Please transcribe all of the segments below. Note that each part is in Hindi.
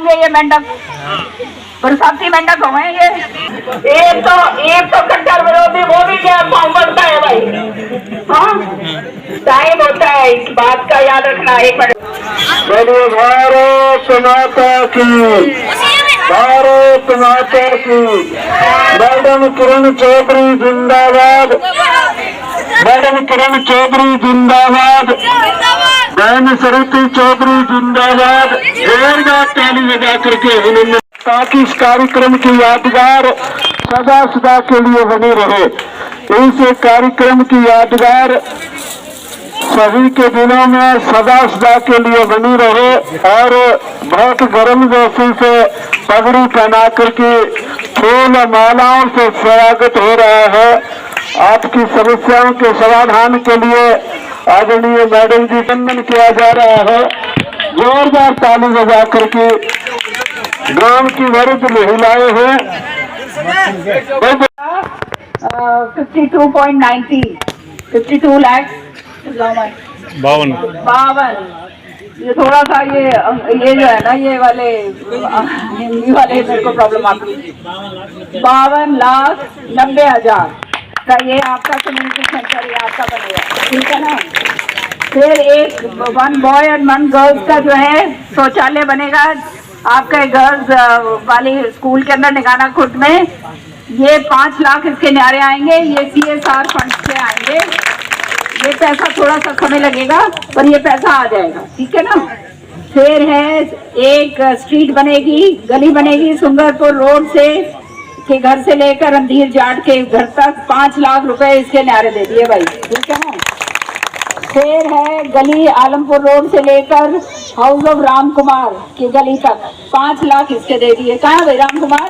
होंगे ये मेंढक, बरसाती मेंढक हो गए ये। एक तो कट्टर विरोधी, वो भी क्या फॉर्म बनता है भाई। हाँ, टाइम होता है, इस बात का याद रखना। 1 मिनट। बोलो भारत माता की, भारत माता की। मैडम किरण चौधरी जिंदाबाद, मैडम किरण चौधरी जिंदाबाद, बहन सरिता चौधरी जिंदाबाद। जोरदार ताली बजा करके उन्होंने, ताकि इस कार्यक्रम की यादगार सदा सदा के लिए बनी रहे। इस कार्यक्रम की यादगार सभी के दिनों में सदा सदा के लिए बनी रहे। और बहुत गर्म जोशी से पगड़ी पहना करके फूल मालाओं से स्वागत हो रहा है। आपकी समस्याओं के समाधान के लिए आदरणीय मैडम जी सम्मान किया जा रहा है। जोरदार ताली बजा करके गांव की वरिष्ठ महिलाएं हैं। 52.90, 52 लाख 52। ये थोड़ा सा ये जो है ना, ये वाले हिंदी वाले मेरे को प्रॉब्लम आती है। 52,90,000 का ये आपका कम्युनिटी सेंटर, ये आपका बनेगा, ठीक है ना। फिर एक 1 बॉय और 1 गर्ल्स का जो है शौचालय बनेगा आपके गर्ल्स वाली स्कूल के अंदर निगाना खुर्द में। ये 5 लाख इसके न्यारे आएंगे, ये CSR फंड से आएंगे। ये पैसा थोड़ा सा समय लगेगा पर ये पैसा आ जाएगा, ठीक है ना। फिर है एक स्ट्रीट बनेगी, गली बनेगी सुंदरपुर रोड से के घर से लेकर रणधीर जाट के घर तक 5 लाख रुपए इसके न्यारे दे दिए भाई, ठीक है ना। फिर है गली आलमपुर रोड से लेकर हाउस ऑफ राम कुमार की गली तक 5 लाख इसके दे दिए। कहाँ भाई राम कुमार?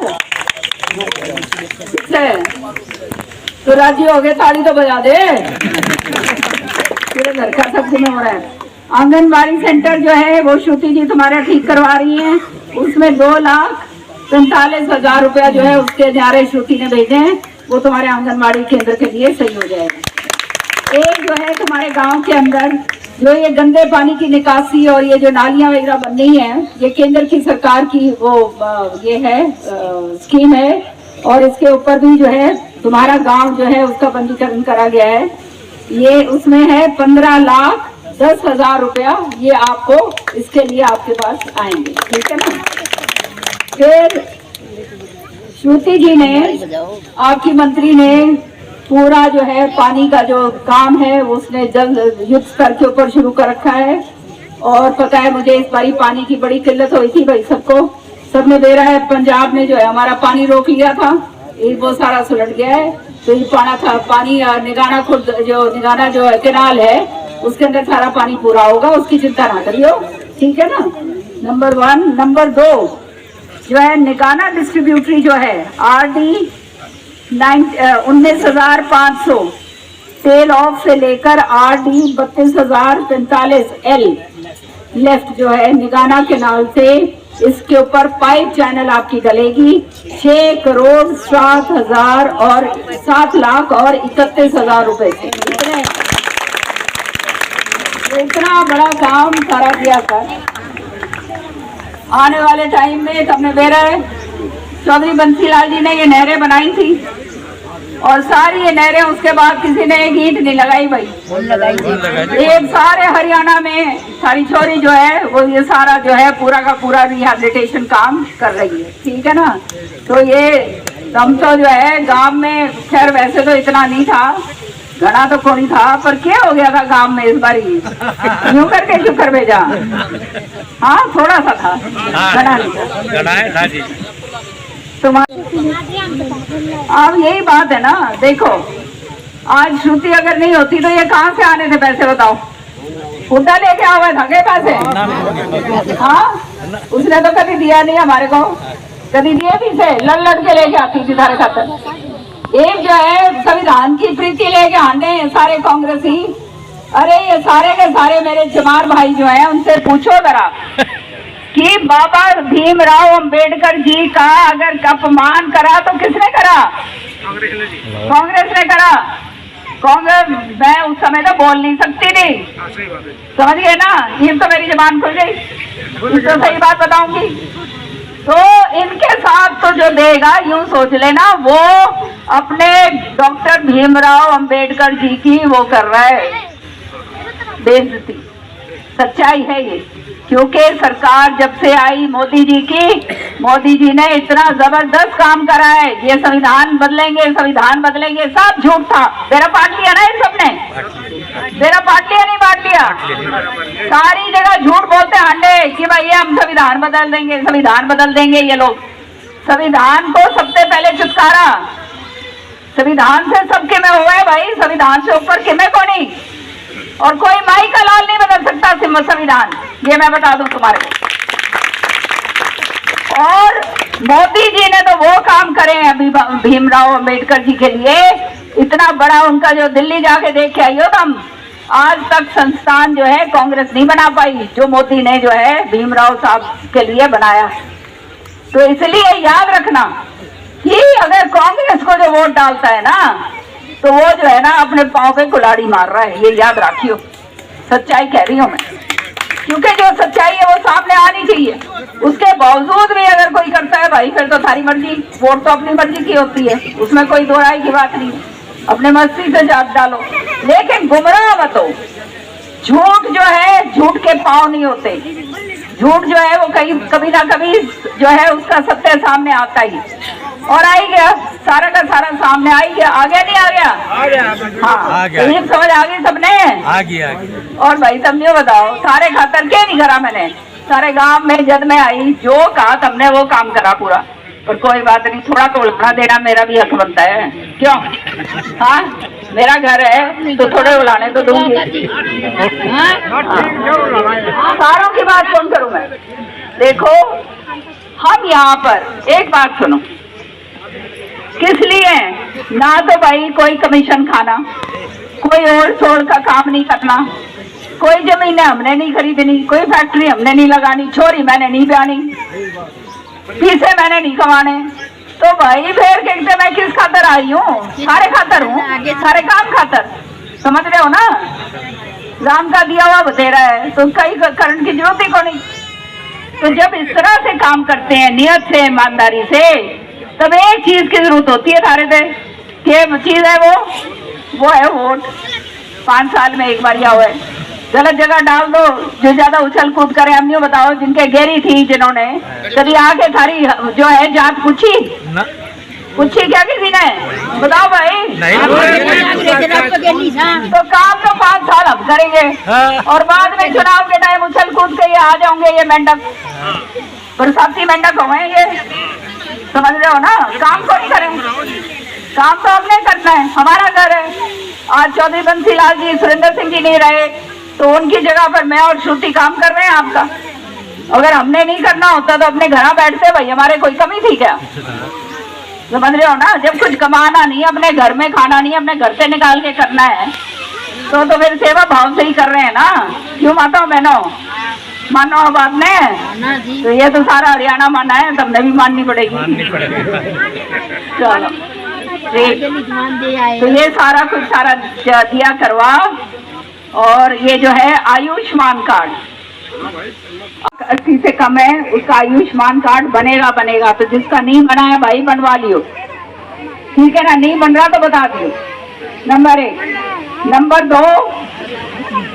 तो राजी हो गए, ताली तो बजा दे। पूरे घर का सब जिम्मे हो रहा है। आंगनबाड़ी सेंटर जो है वो श्रुति जी तुम्हारा ठीक करवा रही हैं, उसमें 2,45,000 रुपया जो है उसके न्यारे श्रुति ने भेजे हैं, वो तुम्हारे आंगनबाड़ी केंद्र के लिए सही हो जाएगा। एक जो है तुम्हारे गांव के अंदर जो ये गंदे पानी की निकासी और ये जो नालियां वगैरह बन रही हैं, ये केंद्र की सरकार की वो ये है स्कीम है। और इसके ऊपर भी जो है तुम्हारा गांव जो है उसका पंजीकरण करा गया है। ये उसमें है 15,10,000 रुपया, ये आपको इसके लिए आपके पास आएंगे, ठीक है ना। फिर श्रुति जी ने, आपकी मंत्री ने पूरा जो है पानी का जो काम है उसने जल युद्ध स्तर के ऊपर शुरू कर रखा है। और पता है मुझे इस बारी पानी की बड़ी किल्लत हुई थी भाई, सबने दे रहा है। पंजाब ने जो है हमारा पानी रोक लिया था, ये वो सारा सुलट गया है। तो ये पानी निगाना खुद निगाना जो है केनाल है उसके अंदर सारा पानी पूरा होगा, उसकी चिंता ना करियो, ठीक है ना। नंबर 1। नंबर 2 जो है निगाना डिस्ट्रीब्यूटरी जो है RD 19,500 टेल ऑफ से लेकर RD 32,045L लेफ्ट जो है निगाना केनाल से, इसके ऊपर पाइप चैनल आपकी डलेगी 6,07,31,000 रुपए से। इतना बड़ा काम सारा किया था। आने वाले टाइम में सबने बेरा है, चौधरी बंसीलाल जी ने ये नहरें बनाई थी और सारी ये नहरें उसके बाद किसी ने एक ईंट नहीं लगाई भाई, एक सारे हरियाणा में सारी छोरी जो है वो ये सारा जो है पूरा का पूरा रिहैबिलिटेशन काम कर रही है, ठीक है ना। तो ये दम तो जो है गांव में, खैर वैसे तो इतना नहीं था, घना तो कोई था, पर क्या हो गया था गांव में इस बार यूं करके शुक्र भेजा। हाँ थोड़ा सा था, घना नहीं था। अब यही बात है ना, देखो आज श्रुति अगर नहीं होती तो ये कहाँ से आने थे पैसे बताओ? हुड्डा लेके आवा था क्या पैसे? हाँ, उसने तो कभी दिया नहीं हमारे को, कभी दिए भी थे, लड़ के लेके आती थी सारे खाते। एक जो है संविधान की प्रीति लेके आने सारे कांग्रेसी, अरे ये सारे के सारे मेरे चमार भाई जो हैं उनसे पूछो जरा कि बाबा भीमराव अंबेडकर जी का अगर अपमान करा तो किसने करा? कांग्रेस ने करा। कांग्रेस मैं उस समय तो बोल नहीं सकती थी, समझ गए ना, ये तो मेरी जबान खुल गई, तो सही बात बताऊंगी। तो इनके साथ तो जो देगा यूं सोच लेना वो अपने डॉक्टर भीमराव अंबेडकर जी की वो कर रहा है बेइज्जती। सच्चाई है ये, क्योंकि सरकार जब से आई मोदी जी की, मोदी जी ने इतना जबरदस्त काम करा है, ये संविधान बदलेंगे संविधान बदलेंगे, सब झूठ था। मेरा पार्ट लिया ना इन सबने, मेरा पार्ट लिया नहीं बांट लिया, सारी जगह झूठ बोलते हंडे कि भाई हम संविधान बदल देंगे संविधान बदल देंगे। ये लोग संविधान को सबसे पहले छुटकारा संविधान से सबके में हुआ है भाई, संविधान से ऊपर के में कौन नहीं, और कोई माई का लाल नहीं बदल सकता संविधान, ये मैं बता दूं तुम्हारे को। और मोदी जी ने तो वो काम करे हैं अभी भीमराव अंबेडकर जी के लिए, इतना बड़ा उनका जो दिल्ली जाके देख के आई हो तुम, आज तक संस्थान जो है कांग्रेस नहीं बना पाई जो मोदी ने जो है भीमराव साहब के लिए बनाया। तो इसलिए याद रखना कि अगर कांग्रेस को जो वोट डालता है ना, तो वो जो है ना अपने पांव पे कुल्हाड़ी मार रहा है, ये याद रखियो। सच्चाई कह रही हूं मैं, क्योंकि जो सच्चाई है वो सामने आनी चाहिए। उसके बावजूद भी अगर कोई करता है भाई, फिर तो थारी मर्जी, वोट तो अपनी मर्जी की होती है, उसमें कोई दो राय की बात नहीं, अपने मस्ती से जात डालो, लेकिन गुमराह मत हो। झूठ जो है, झूठ के पांव नहीं होते, झूठ जो है वो कभी ना कभी जो है उसका सत्य सामने आता ही, और आ ही गया, सारा का सारा सामने आ ही गया। आ गया नहीं आ गया? हाँ, तो समझ आ गई सबने? आ गया। और भाई तुम ये बताओ, सारे खातर क्या नहीं करा मैंने, सारे गांव में जब मैं आई जो कहा तुमने वो काम करा पूरा। पर कोई बात नहीं, थोड़ा तो उल्टा देना मेरा भी हक बनता है, क्यों? हाँ, मेरा घर है तो थोड़े उलाने तो दूंगी। सारों की बात कौन करूं मैं? देखो हम यहाँ पर एक बात सुनो, किस लिए? ना तो भाई कोई कमीशन खाना, कोई ओढ़ छोड़ का काम नहीं करना, कोई जमीन हमने नहीं खरीदनी, कोई फैक्ट्री हमने नहीं लगानी, छोरी मैंने नहीं ब्यानी, पैसे मैंने नहीं कमाने। तो भाई फिर कहते मैं किस खातर आई हूँ? सारे खातर हूँ, सारे काम खातर, समझ रहे हो ना? राम का दिया हुआ बतेरा है तो कहीं करने की जरूरत ही को नहीं। तो जब इस तरह से काम करते हैं नियत से, ईमानदारी से, तब एक चीज की जरूरत होती है थारे से, क्या चीज है वो है वोट। 5 साल में एक बार या हुआ है, गलत जगह डाल दो, जो ज्यादा उछल कूद करे। हम नहीं बताओ जिनके गेरी थी, जिन्होंने कभी आके थारी जो है जात पूछी क्या किसी ने? बताओ भाई। तो काम तो 5 साल हम करेंगे और बाद में चुनाव के टाइम उछल कूद के ये आ जाओगे, ये मेंढक बरसाती मेंढक हो गए ये, समझ रहे हो ना? काम तो नहीं करेंगे, काम तो हमने करना है, हमारा घर है। आज चौधरी बंसीलाल जी, सुरेंद्र सिंह जी नहीं रहे तो उनकी जगह पर मैं और श्रुति काम कर रहे हैं आपका। अगर हमने नहीं करना होता तो अपने घर बैठते भाई, हमारे कोई कमी थी क्या? समझ रहे हो ना? जब कुछ कमाना नहीं, अपने घर में खाना नहीं, अपने घर से निकाल के करना है तो फिर सेवा भाव से ही कर रहे हैं ना। क्यों माता बहनों, मानो अब आपने तो ये तो सारा हरियाणा माना है, तब भी माननी पड़ेगी। चलो ठीक, तो ये सारा कुछ सारा दिया करवा। और ये जो है आयुष्मान कार्ड 80 से कम है, उसका आयुष्मान कार्ड बनेगा। तो जिसका नहीं बना है भाई बनवा लियो, ठीक है ना? नहीं बन रहा तो बता दियो, नंबर 1। नंबर 2,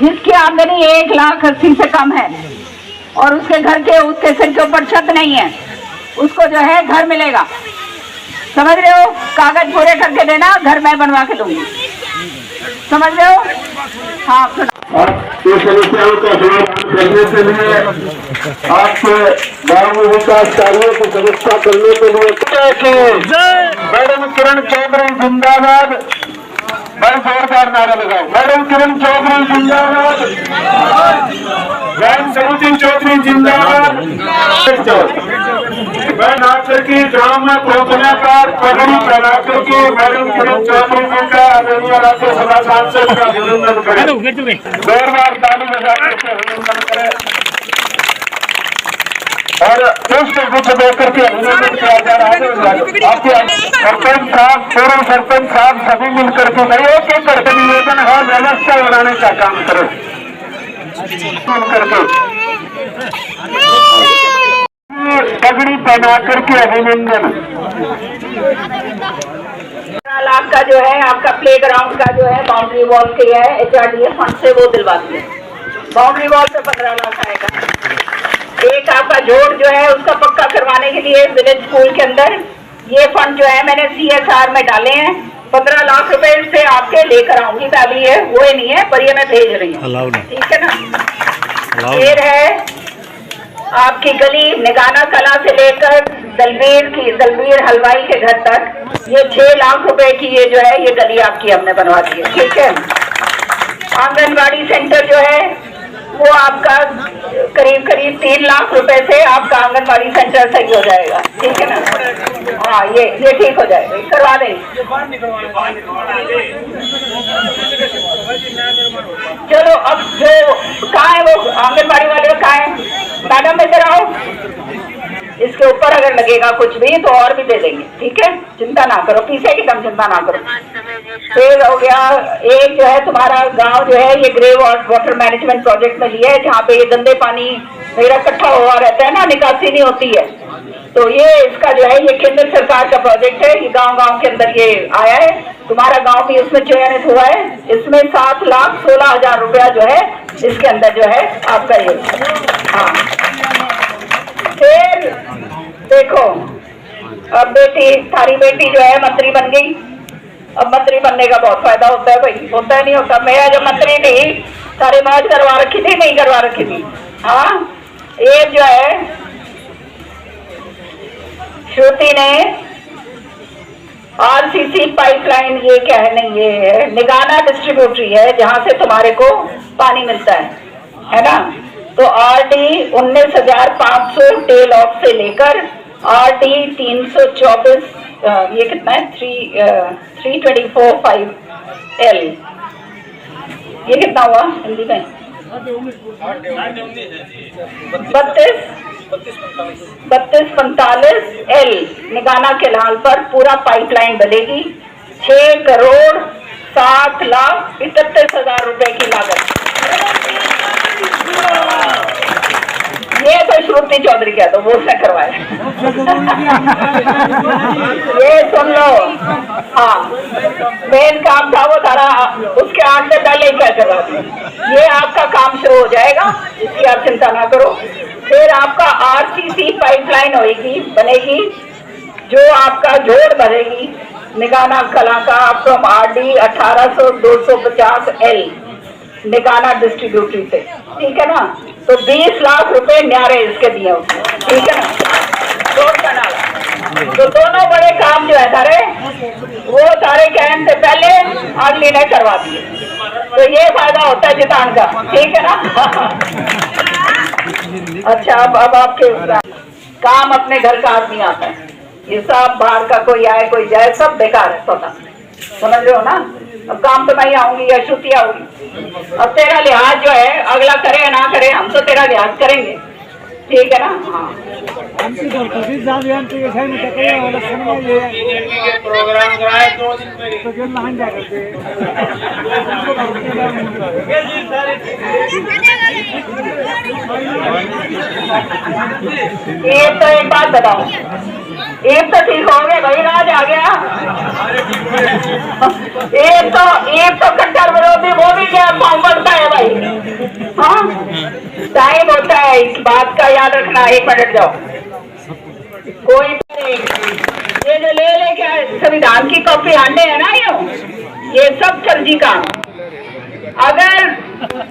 जिसकी आमदनी 1,80,000 से कम है और उसके घर के उसके सिर के ऊपर छत नहीं है, उसको जो है घर मिलेगा। समझ रहे हो? कागज पूरे करके देना, घर मैं बनवा के दूंगी, समझ रहे हो? हाँ सुना। ये समस्याओं का समाधान करने के लिए आपके गाँव में विकास कार्यों की समीक्षा करने के लिए मैडम किरण चौधरी जिंदाबाद, बड़े जोरदार नारा लगाओ। मैडम किरण चौधरी जिंदाबाद, मैम सरुति चौधरी जिंदाबाद। मैं नागपुर की ग्राम में पहुंचने पर पगड़ी पहना करके मैडम किरण चौधरी जी का आदरणीय राज्यसभा सांसद का अभिनंदन करें, जोरदार ताली बजा करके अभिनंदन करें। और पुष्प गुच्छ देख करके अभिनंदन किया जा रहा है। आपके सरपंच साहब, पूर्व सरपंच साहब सभी मिलकर के भाई एक एक करके निवेदन है, व्यवस्था बनाने का काम करें करके पगड़ी पहना करके अभिनंदन। 15 लाख का जो है आपका प्ले ग्राउंड का जो है बाउंड्री वॉल के है HRDA फंड से वो दिलवाती है। बाउंड्री वॉल से 15 लाख आएगा। एक आपका जोड़ जो है उसका पक्का करवाने के लिए विलेज स्कूल के अंदर ये फंड जो है मैंने CSR में डाले हैं। 15 लाख रुपए से आपके लेकर आऊंगी मैं, अभी ये हुए नहीं है पर ये मैं भेज रही हूँ, ठीक है ना। फिर है आपकी गली निगाना कला से लेकर दलबीर हलवाई के घर तक ये 6 लाख रुपए की ये जो है ये गली आपकी हमने बनवा दी है, ठीक है। आंगनबाड़ी सेंटर जो है वो आपका करीब 3 लाख रुपए से आपका आंगनबाड़ी सेंटर सही हो जाएगा, ठीक है ना। हाँ ये ठीक हो जाएगा, करवा दें। चलो अब जो कहाँ है वो आंगनबाड़ी वाले कहाँ है, मैडम इधर आओ। इसके ऊपर अगर लगेगा कुछ भी तो और भी दे देंगे, ठीक है, चिंता ना करो, पीछे की दम चिंता ना करो। फिर हो गया एक जो है तुम्हारा गांव जो है ये ग्रे वाटर मैनेजमेंट प्रोजेक्ट में लिया है, जहाँ पे ये गंदे पानी मेरा इकट्ठा हुआ रहता है ना, निकासी नहीं होती है। तो ये इसका जो है ये केंद्र सरकार का प्रोजेक्ट है, ये गांव के अंदर ये आया है। तुम्हारा गांव भी इसमें चयनित हुआ है। इसमें 7,16,000 रुपया जो है इसके अंदर जो है आपका ये। हाँ फिर देखो अब थारी बेटी जो है मंत्री बन गई। अब मंत्री बनने का बहुत फायदा होता है भाई, होता है नहीं होता। मेरा जब मंत्री थी सारी मौज करवा रखी थी, नहीं करवा रखी थी। हाँ एक जो है श्रुति ने RCC पाइपलाइन, ये क्या है, नहीं ये है निगाना डिस्ट्रीब्यूटरी है जहां से तुम्हारे को पानी मिलता है ना। तो RD 19,500 टेल ऑफ से लेकर RD 324 ये कितना है 324.5 L, ये कितना हुआ हिंदी में 3245 L निगाना के लाल पर पूरा पाइपलाइन बनेगी। 6,07,31,000 रुपए की लागत। ये तो श्रुति चौधरी कह दो, वो उसने करवाया। ये सुन लो, हाँ मेन काम था वो तारा, उसके आगे पहले ही क्या करवा दिया। ये आपका काम शुरू हो जाएगा, इसकी आप चिंता ना करो। फिर आपका RCC पाइपलाइन होगी, बनेगी, जो आपका जोड़ भरेगी निगाना कला का from RD 18,250 L Nigana distributary से, ठीक है ना। तो 20 लाख रुपए न्यारे इसके दिए उसने, ठीक है ना, रोड का नाला। तो दोनों बड़े काम जो है सारे वो सारे कहने से पहले अगली ने करवा दिए। तो ये फायदा होता है जितान का, ठीक है ना। अच्छा अब आपके काम अपने घर का आदमी आता है, ये सब बाहर का कोई आए कोई जाए सब बेकार है, पता समझ रहे हो ना। अब काम तो मैं आऊंगी या छुट्टी आऊंगी। अब तेरा लिहाज जो है अगला करे या ना करे, हम तो तेरा लिहाज करेंगे, ठीक है ना। हाँ प्रोग्राम ये तो एक बात बताओ, एक तो ठीक हो गया भाई, राज आ गया। एक तो कट्टर विरोधी, वो भी क्या फॉर्म बनता है भाई। हाँ टाइम होता है, इस बात का याद रखना। 1 मिनट जाओ, कोई ये जो ले क्या संविधान की कॉपी आने है ना, ये सब फर्जी काम। अगर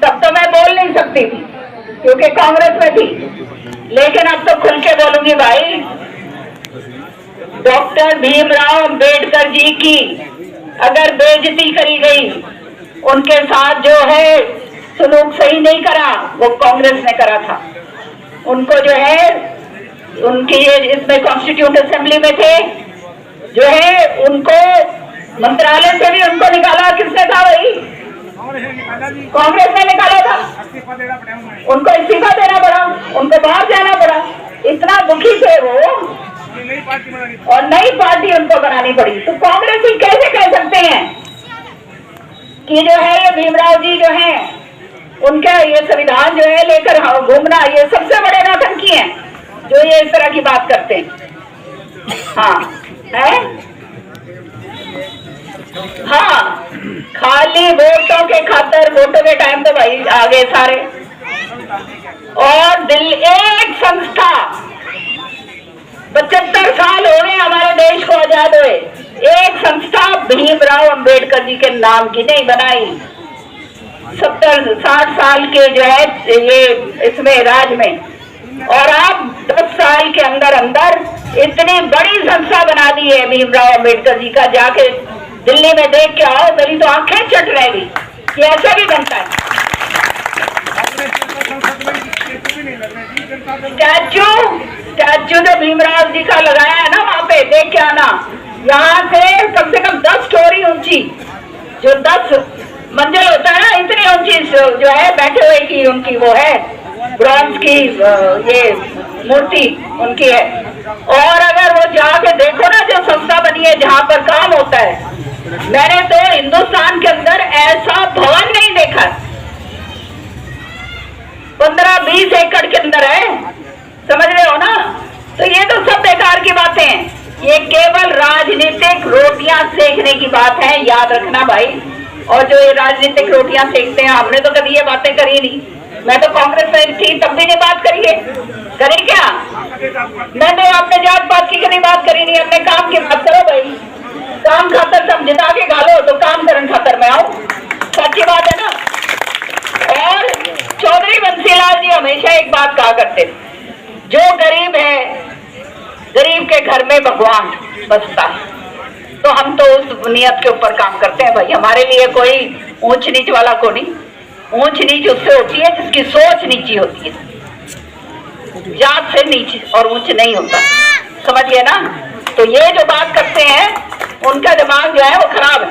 तब तो मैं बोल नहीं सकती थी क्योंकि कांग्रेस में थी, लेकिन अब तो खुल के बोलूंगी भाई। डॉक्टर भीमराव अंबेडकर जी की अगर बेइज्जती करी गई, उनके साथ जो है सलूक सही नहीं करा, वो कांग्रेस ने करा था। उनको जो है उनकी इसमें कॉन्स्टिट्यूट असेंबली में थे, जो है उनको मंत्रालय से भी उनको निकाला किसने था भाई, कांग्रेस ने निकाला था। उनको इस्तीफा देना पड़ा, उनको बाहर जाना पड़ा। इतना दुखी थे वो और नई पार्टी उनको बनानी पड़ी। तो कांग्रेस ही कैसे कह सकते हैं कि जो है ये भीमराव जी जो हैं उनका ये संविधान जो है लेकर घूमना, ये सबसे बड़े नौटंकी हैं जो ये इस तरह की बात करते हैं। हाँ है, हाँ, खाली वोटों के खातर, वोटों के टाइम तो भाई आ गए सारे। और दिल्ली एक संस्था 75 साल हो गए हमारे देश को आजाद हुए, एक संस्था भीमराव अंबेडकर जी के नाम की नहीं बनाई। 70-60 साल के जो है ये इसमें राज में, और आप 10 साल के अंदर अंदर इतनी बड़ी संस्था बना दी है भीमराव अंबेडकर जी का। जाके दिल्ली में देख के आओ, मेरी तो आंखें चट रहेगी कि ऐसा भी बनता है। स्टैचू जो भीमराव जी का लगाया है ना, वहां पे देख के आना। यहाँ से कम 10 स्टोरी ऊंची, जो 10 मंजिल होता है ना, इतनी ऊंची जो है बैठे हुए की उनकी वो है, ब्रॉन्ज की ये मूर्ति उनकी है। और अगर वो जाके देखो ना, जो संस्था बनी है जहाँ पर काम होता है, मैंने तो हिंदुस्तान के अंदर ऐसा भवन नहीं देखा। 15-20 एकड़ के अंदर है, समझ रहे हो ना। तो ये तो सब बेकार की बातें हैं, ये केवल राजनीतिक रोटियां सेकने की बात है, याद रखना भाई। और जो ये राजनीतिक रोटियां सेकते हैं, हमने तो कभी ये बातें करी नहीं। मैं तो कांग्रेस में थी तब भी नहीं बात करी है, करी क्या? मैंने अपने जात पात की कभी बात करी नहीं, अपने काम की बात करो भाई। काम खातर सब जिता के गालो तो काम करन खातर मैं आऊं, सच्ची बात है ना। और चौधरी बंसीलाल जी हमेशा एक बात कहा करते, जो गरीब है, गरीब के घर में भगवान बसता है। तो हम तो उस नियत के ऊपर काम करते हैं भाई। हमारे लिए कोई ऊंच नीच वाला को नहीं, ऊंच नीच उससे होती है जिसकी सोच नीची होती है, जात से नीच और ऊंच नहीं होता, समझिए ना। तो ये जो बात करते हैं उनका दिमाग जो है वो खराब है।